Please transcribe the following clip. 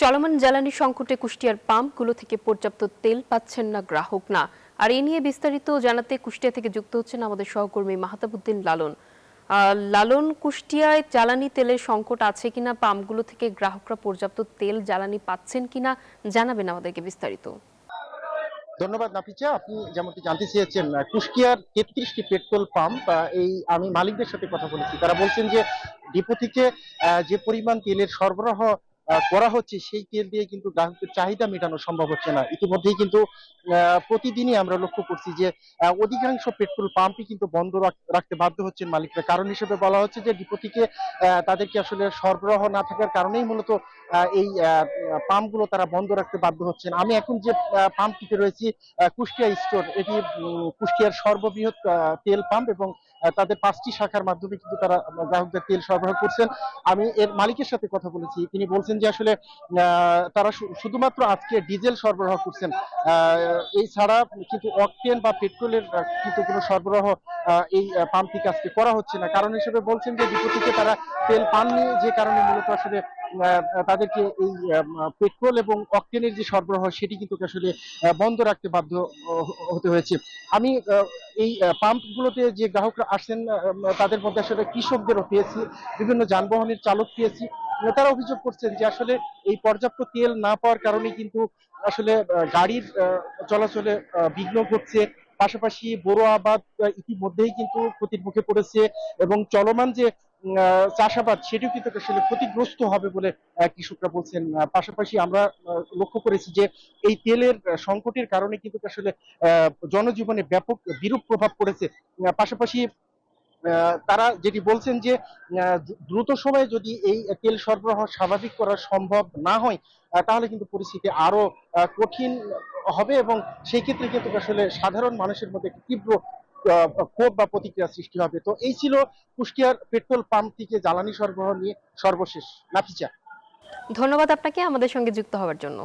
চলমান জ্বালানি সংকটে কুষ্টিয়ার পাম্পগুলো থেকে পর্যাপ্ত তেল পাচ্ছেন না গ্রাহক না। আর এ নিয়ে বিস্তারিত জানাতে কুষ্টিয়া থেকে যুক্ত হচ্ছেন আমাদের সহকর্মী মাহতাবউদ্দিন লালন। লালন, কুষ্টিয়ায় জ্বালানি তেলের সংকট আছে কিনা, পাম্পগুলো থেকে গ্রাহকরা পর্যাপ্ত তেল জ্বালানি পাচ্ছেন কিনা জানাবেন আমাদেরকে বিস্তারিত। ধন্যবাদ নাফিজা। আপনি যেমনটি জানতে চেয়েছেন, কুষ্টিয়ার 33টি পেট্রোল পাম্প, আমি মালিকদের সাথে কথা বলেছি। তারা বলছেন যে ডিপো থেকে যে পরিমাণ তেলের সরবরাহ করা হচ্ছে, সেই তেল দিয়ে কিন্তু গ্রাহকদের চাহিদা মেটানো সম্ভব হচ্ছে না। ইতিমধ্যেই কিন্তু প্রতিদিনই আমরা লক্ষ্য করছি যে অধিকাংশ পেট্রোল পাম্পই কিন্তু বন্ধ রাখতে বাধ্য হচ্ছেন মালিকরা। কারণ হিসেবে বলা হচ্ছে যে ডিপো থেকে তাদেরকে আসলে সরবরাহ না থাকার কারণেই মূলত এই পাম্পগুলো তারা বন্ধ রাখতে বাধ্য হচ্ছেন। আমি এখন যে পাম্পটিতে রয়েছি, কুষ্টিয়া স্টোর, এটি কুষ্টিয়ার সর্ববৃহৎ তেল পাম্প, এবং তাদের 5টি শাখার মাধ্যমে কিন্তু তারা গ্রাহকদের তেল সরবরাহ করছেন। আমি এর মালিকের সাথে কথা বলেছি। তিনি বলছেন যে আসলে তারা শুধুমাত্র আজকে ডিজেল সরবরাহ করছেন, এছাড়া কিন্তু অকটেন বা পেট্রোলের কিন্তু কোনো সরবরাহ এই পাম্প থেকে আজকে করা হচ্ছে না। কারণ হিসেবে বলছেন যে ডিপো থেকে তারা তেল পাননি, যে কারণে মূলত আসলে তাদেরকে এই পেট্রোল এবং অকটেনের যে সরবরাহ, সেটি কিন্তু আসলে বন্ধ রাখতে বাধ্য হতে হয়েছে। আমি এই পাম্পগুলোতে যে গ্রাহকরা আসেন, তাদের মধ্যে আসলে কৃষকদেরও পেয়েছি, বিভিন্ন যানবাহনের চালক পেয়েছি। তারা অভিযোগ করছেন যে আসলে এই পর্যাপ্ত তেল না পাওয়ার কারণে কিন্তু আসলে গাড়ির চলাচলে বিঘ্ন ঘটছে। পাশাপাশি বোরো আবাদ ইতিমধ্যেই কিন্তু ক্ষতির মুখে পড়েছে, এবং চলমান যে চাষাবাদ, সেটিও কিন্তু আসলে ক্ষতিগ্রস্ত হবে বলে কৃষকরা বলছেন। পাশাপাশি আমরা লক্ষ্য করেছি যে এই তেলের সংকটের কারণে কিন্তু আসলে জনজীবনে ব্যাপক বিরূপ প্রভাব পড়েছে। পাশাপাশি তারা যেটি বলছেন যে দ্রুত সময়ে যদি এই তেল সরবরাহ স্বাভাবিক করা সম্ভব না হয়, তাহলে কিন্তু পরিস্থিতি আরো কঠিন হবে, এবং সেই ক্ষেত্রে কিন্তু আসলে সাধারণ মানুষের মধ্যে একটি তীব্র ক্ষোভ বা প্রতিক্রিয়া সৃষ্টি হবে। তো এই ছিল কুষ্টিয়ার পেট্রোল পাম্প থেকে জ্বালানি সরবরাহ নিয়ে সর্বশেষ। নাফিজা। ধন্যবাদ আপনাকে আমাদের সঙ্গে যুক্ত হওয়ার জন্য।